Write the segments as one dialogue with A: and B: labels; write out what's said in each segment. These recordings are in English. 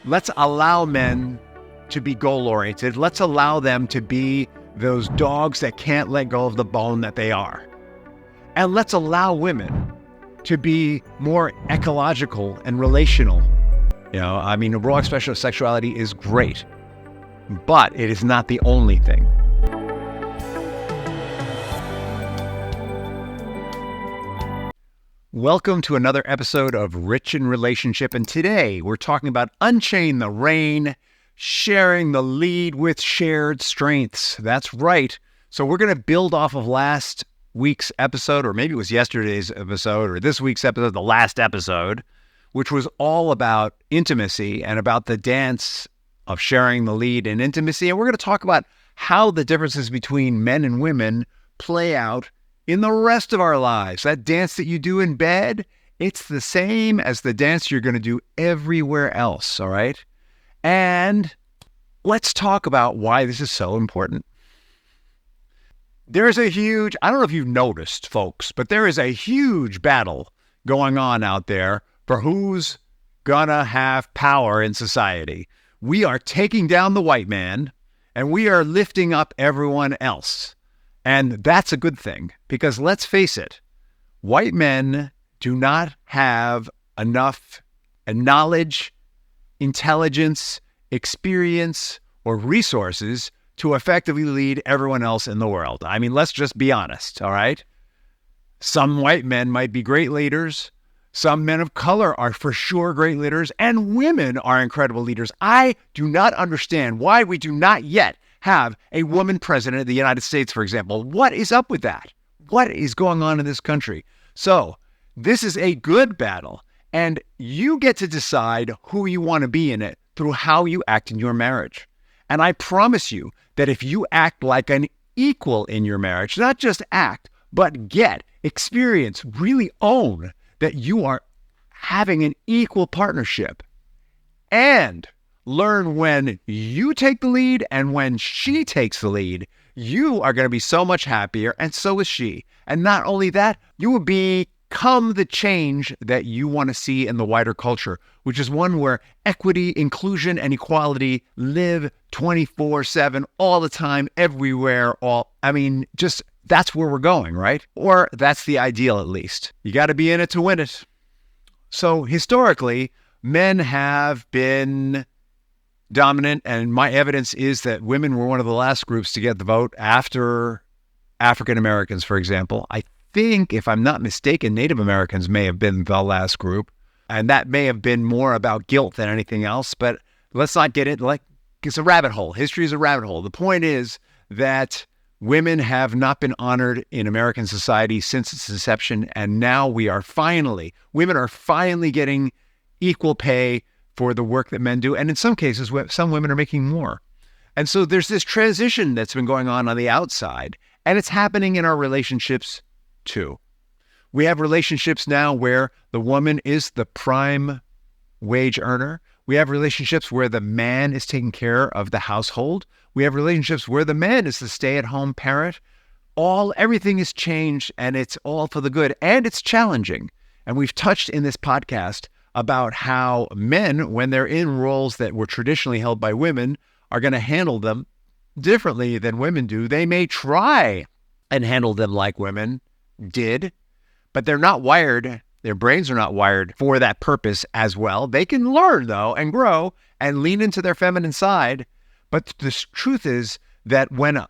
A: Let's allow men to be goal-oriented. Let's allow them to be those dogs that can't let go of the bone that they are. And let's allow women to be more ecological and relational. The raw expression of sexuality is great, but it is not the only thing. Welcome to another episode of Rich in Relationship, and today we're talking about Unchain the Rein, sharing the lead with shared strengths. That's right. So we're going to build off of last week's episode, or maybe it was yesterday's episode, or this week's episode, the last episode, which was all about intimacy and about the dance of sharing the lead in intimacy. And we're going to talk about how the differences between men and women play out in the rest of our lives. That dance that you do in bed, it's the same as the dance you're going to do everywhere else, all right? And let's talk about why this is so important. There's a huge, I don't know if you've noticed, folks, but there is a huge battle going on out there for who's gonna have power in society. We are taking down the white man, and we are lifting up everyone else. And that's a good thing, because let's face it, white men do not have enough knowledge, intelligence, experience, or resources to effectively lead everyone else in the world. I mean, let's just be honest, all right? Some white men might be great leaders. Some men of color are for sure great leaders, and women are incredible leaders. I do not understand why we do not yet have a woman president of the United States, for example. What is up with that? What is going on in this country? So this is a good battle, and you get to decide who you want to be in it through how you act in your marriage. And I promise you that if you act like an equal in your marriage, not just act, but get, experience, really own that you are having an equal partnership, and learn when you take the lead and when she takes the lead, you are going to be so much happier, and so is she. And not only that, you will become the change that you want to see in the wider culture, which is one where equity, inclusion, and equality live 24/7, all the time, everywhere. That's where we're going, right? Or that's the ideal, at least. You got to be in it to win it. So historically, men have been dominant, and my evidence is that women were one of the last groups to get the vote after African Americans, for example. I think, if I'm not mistaken, Native Americans may have been the last group, and that may have been more about guilt than anything else, but let's not get it like it's a rabbit hole. History is a rabbit hole. The point is that women have not been honored in American society since its inception, and now women are finally getting equal pay for the work that men do. And in some cases, some women are making more. And so there's this transition that's been going on the outside, and it's happening in our relationships too. We have relationships now where the woman is the prime wage earner. We have relationships where the man is taking care of the household. We have relationships where the man is the stay-at-home parent. Everything has changed, and it's all for the good, and it's challenging. And we've touched in this podcast about how men, when they're in roles that were traditionally held by women, are going to handle them differently than women do. They may try and handle them like women did, but they're not wired. Their brains are not wired for that purpose as well. They can learn, though, and grow and lean into their feminine side. But the truth is that when,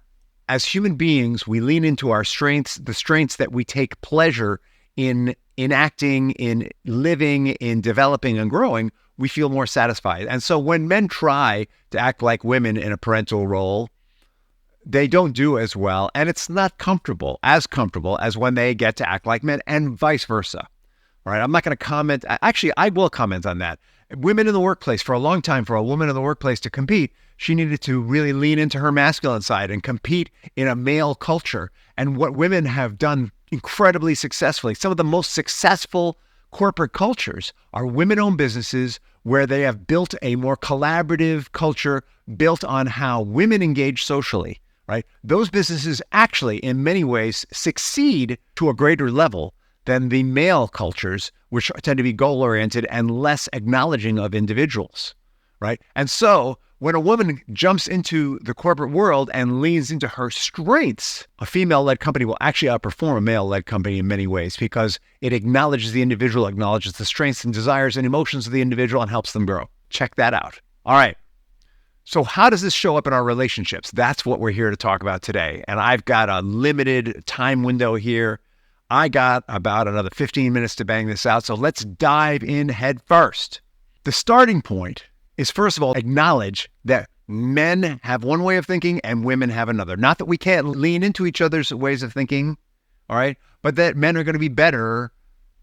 A: as human beings, we lean into our strengths, the strengths that we take pleasure in acting, in living, in developing and growing, we feel more satisfied. And so when men try to act like women in a parental role, they don't do as well. And it's not comfortable as when they get to act like men, and vice versa. All right, I'm not going to comment. Actually, I will comment on that. Women in the workplace, for a long time, for a woman in the workplace to compete, she needed to really lean into her masculine side and compete in a male culture. And what women have done incredibly successfully, some of the most successful corporate cultures are women-owned businesses where they have built a more collaborative culture built on how women engage socially, right? Those businesses actually, in many ways, succeed to a greater level than the male cultures, which tend to be goal-oriented and less acknowledging of individuals, right? And so when a woman jumps into the corporate world and leans into her strengths, a female-led company will actually outperform a male-led company in many ways because it acknowledges the individual, acknowledges the strengths and desires and emotions of the individual, and helps them grow. Check that out. All right. So how does this show up in our relationships? That's what we're here to talk about today. And I've got a limited time window here. I got about another 15 minutes to bang this out. So let's dive in head first. The starting point is, first of all, acknowledge that men have one way of thinking and women have another. Not that we can't lean into each other's ways of thinking, all right, but that men are going to be better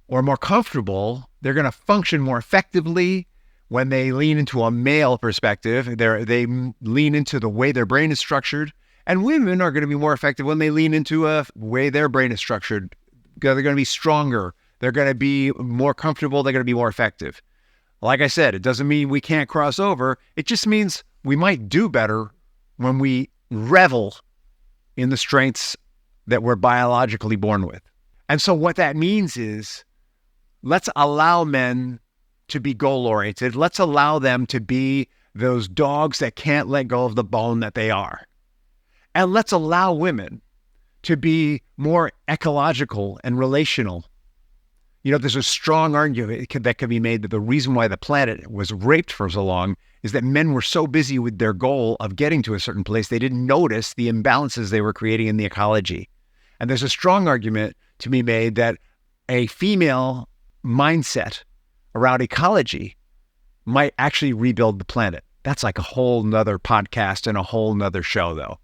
A: or more comfortable. They're going to function more effectively when they lean into a male perspective. They lean into the way their brain is structured. And women are going to be more effective when they lean into a way their brain is structured. They're going to be stronger. They're going to be more comfortable. They're going to be more effective. Like I said, it doesn't mean we can't cross over. It just means we might do better when we revel in the strengths that we're biologically born with. And so what that means is, let's allow men to be goal-oriented. Let's allow them to be those dogs that can't let go of the bone that they are. And let's allow women to be more ecological and relational. You know, there's a strong argument that can be made that the reason why the planet was raped for so long is that men were so busy with their goal of getting to a certain place, they didn't notice the imbalances they were creating in the ecology. And there's a strong argument to be made that a female mindset around ecology might actually rebuild the planet. That's like a whole nother podcast and a whole nother show, though.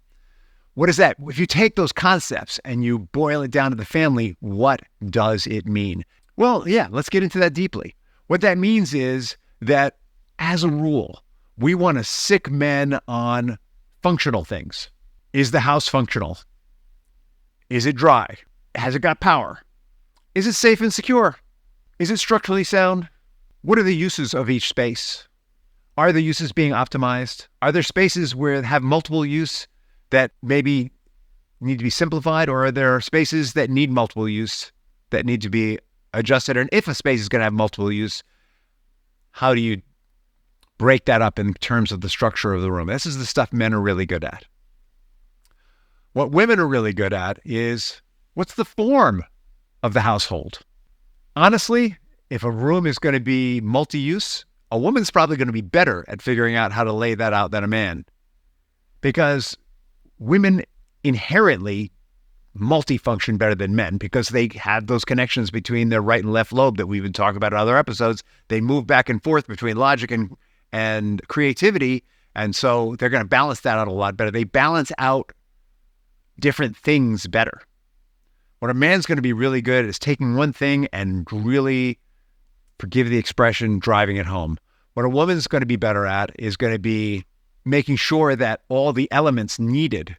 A: What is that? If you take those concepts and you boil it down to the family, what does it mean? Well, yeah, let's get into that deeply. What that means is that, as a rule, we want to sick men on functional things. Is the house functional? Is it dry? Has it got power? Is it safe and secure? Is it structurally sound? What are the uses of each space? Are the uses being optimized? Are there spaces where have multiple use that maybe need to be simplified, or are there spaces that need multiple use that need to be adjusted? And if a space is going to have multiple use, how do you break that up in terms of the structure of the room? This is the stuff men are really good at. What women are really good at is, what's the form of the household? Honestly, if a room is going to be multi-use, a woman's probably going to be better at figuring out how to lay that out than a man, because women inherently multifunction better than men because they have those connections between their right and left lobe that we've been talking about in other episodes. They move back and forth between logic and creativity, and so they're going to balance that out a lot better. They balance out different things better. What a man's going to be really good at is taking one thing and really, forgive the expression, driving it home. What a woman's going to be better at is going to be making sure that all the elements needed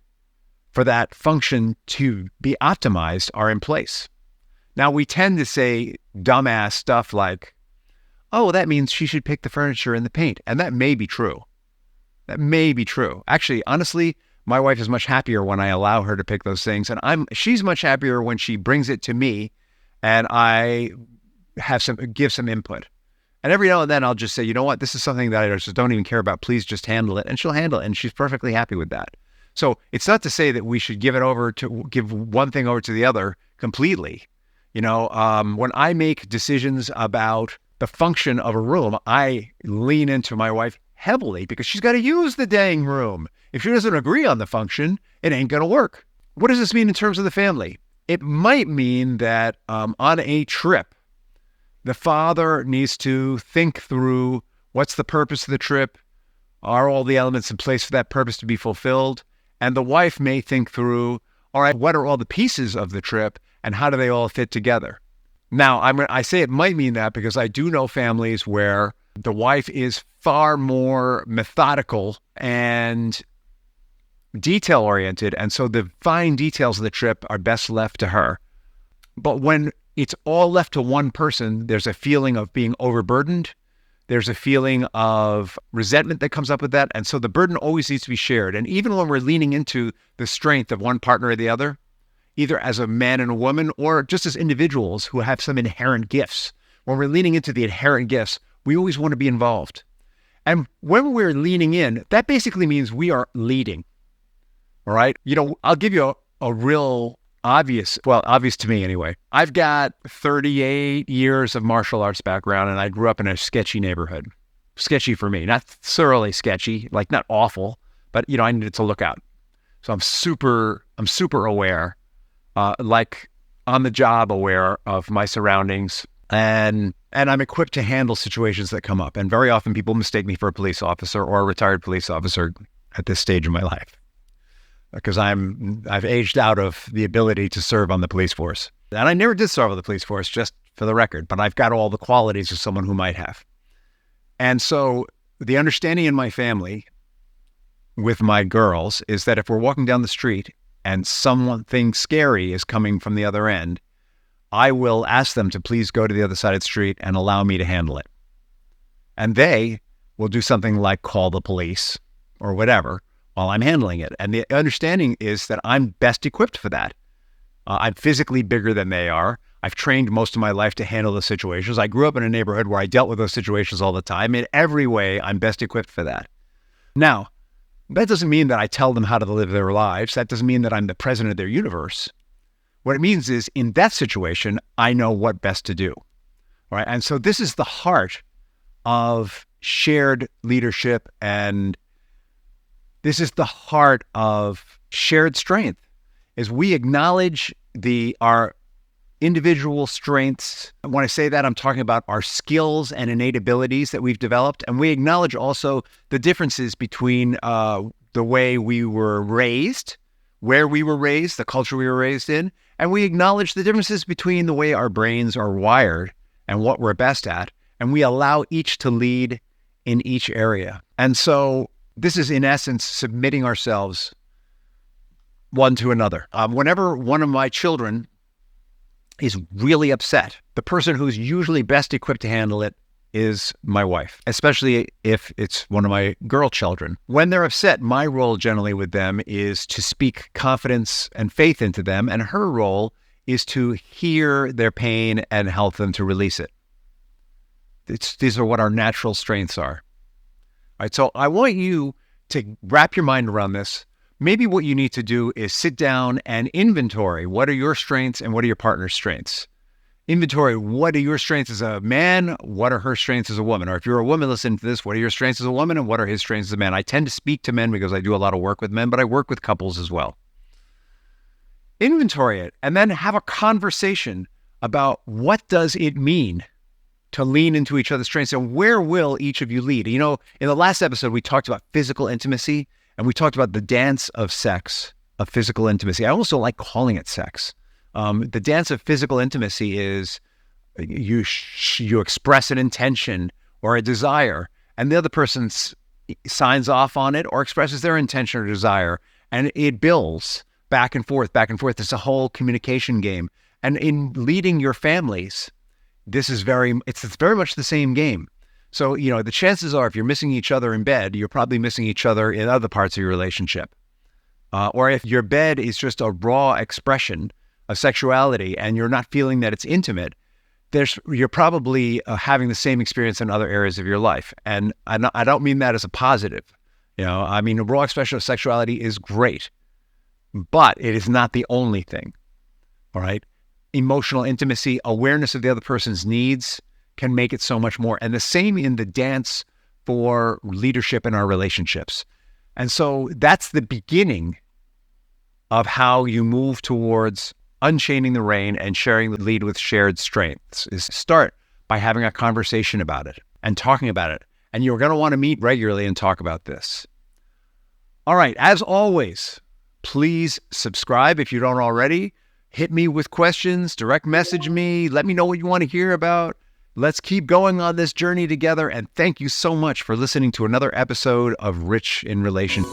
A: for that function to be optimized are in place. Now, we tend to say dumbass stuff like, oh, that means she should pick the furniture and the paint. And that may be true. That may be true. Actually, honestly, my wife is much happier when I allow her to pick those things. And she's much happier when she brings it to me and I give some input. And every now and then I'll just say, you know what, this is something that I just don't even care about. Please just handle it. And she'll handle it. And she's perfectly happy with that. So it's not to say that we should give one thing over to the other completely. You know, when I make decisions about the function of a room, I lean into my wife heavily because she's got to use the dang room. If she doesn't agree on the function, it ain't going to work. What does this mean in terms of the family? It might mean that on a trip, the father needs to think through what's the purpose of the trip? Are all the elements in place for that purpose to be fulfilled? And the wife may think through, all right, what are all the pieces of the trip and how do they all fit together? Now, I say it might mean that because I do know families where the wife is far more methodical and detail-oriented, and so the fine details of the trip are best left to her. But when it's all left to one person, there's a feeling of being overburdened. There's a feeling of resentment that comes up with that. And so the burden always needs to be shared. And even when we're leaning into the strength of one partner or the other, either as a man and a woman or just as individuals who have some inherent gifts, when we're leaning into the inherent gifts, we always want to be involved. And when we're leaning in, that basically means we are leading. All right. I'll give you a real obvious to me anyway. I've got 38 years of martial arts background, and I grew up in a sketchy neighborhood. Sketchy for me, not thoroughly sketchy, like not awful, but I needed to look out. So I'm super aware, like on the job aware of my surroundings, and I'm equipped to handle situations that come up. And very often people mistake me for a police officer or a retired police officer at this stage of my life, because I've aged out of the ability to serve on the police force. And I never did serve on the police force, just for the record, but I've got all the qualities of someone who might have. And so the understanding in my family with my girls is that if we're walking down the street and something scary is coming from the other end, I will ask them to please go to the other side of the street and allow me to handle it. And they will do something like call the police or whatever while I'm handling it. And the understanding is that I'm best equipped for that. I'm physically bigger than they are. I've trained most of my life to handle the situations. I grew up in a neighborhood where I dealt with those situations all the time. In every way, I'm best equipped for that. Now, that doesn't mean that I tell them how to live their lives. That doesn't mean that I'm the president of their universe. What it means is, in that situation, I know what best to do. All right. And so this is the heart of shared leadership, and this is the heart of shared strength, is we acknowledge our individual strengths. When I say that, I'm talking about our skills and innate abilities that we've developed. And we acknowledge also the differences between the way we were raised, where we were raised, the culture we were raised in. And we acknowledge the differences between the way our brains are wired and what we're best at. And we allow each to lead in each area. And so this is, in essence, submitting ourselves one to another. Whenever one of my children is really upset, the person who's usually best equipped to handle it is my wife, especially if it's one of my girl children. When they're upset, my role generally with them is to speak confidence and faith into them, and her role is to hear their pain and help them to release it. These are what our natural strengths are. All right, so I want you to wrap your mind around this. Maybe what you need to do is sit down and inventory. What are your strengths and what are your partner's strengths? Inventory, what are your strengths as a man? What are her strengths as a woman? Or if you're a woman listening to this, what are your strengths as a woman and what are his strengths as a man? I tend to speak to men because I do a lot of work with men, but I work with couples as well. Inventory it and then have a conversation about what does it mean to lean into each other's strengths and where will each of you lead? In the last episode, we talked about physical intimacy. And we talked about the dance of sex, of physical intimacy. I almost don't like calling it sex. The dance of physical intimacy is you express an intention or a desire, and the other person signs off on it or expresses their intention or desire, and it builds back and forth, back and forth. It's a whole communication game. And in leading your families, it's very much the same game. So, the chances are if you're missing each other in bed, you're probably missing each other in other parts of your relationship. Or if your bed is just a raw expression of sexuality and you're not feeling that it's intimate, you're probably having the same experience in other areas of your life. And I don't mean that as a positive. A raw expression of sexuality is great, but it is not the only thing. All right. Emotional intimacy, awareness of the other person's needs, can make it so much more. And the same in the dance for leadership in our relationships. And so that's the beginning of how you move towards unchaining the rein and sharing the lead with shared strengths, is start by having a conversation about it and talking about it. And you're going to want to meet regularly and talk about this. All right. As always, please subscribe if you don't already. Hit me with questions, direct message me. Let me know what you want to hear about. Let's keep going on this journey together, and thank you so much for listening to another episode of Rich in Relation.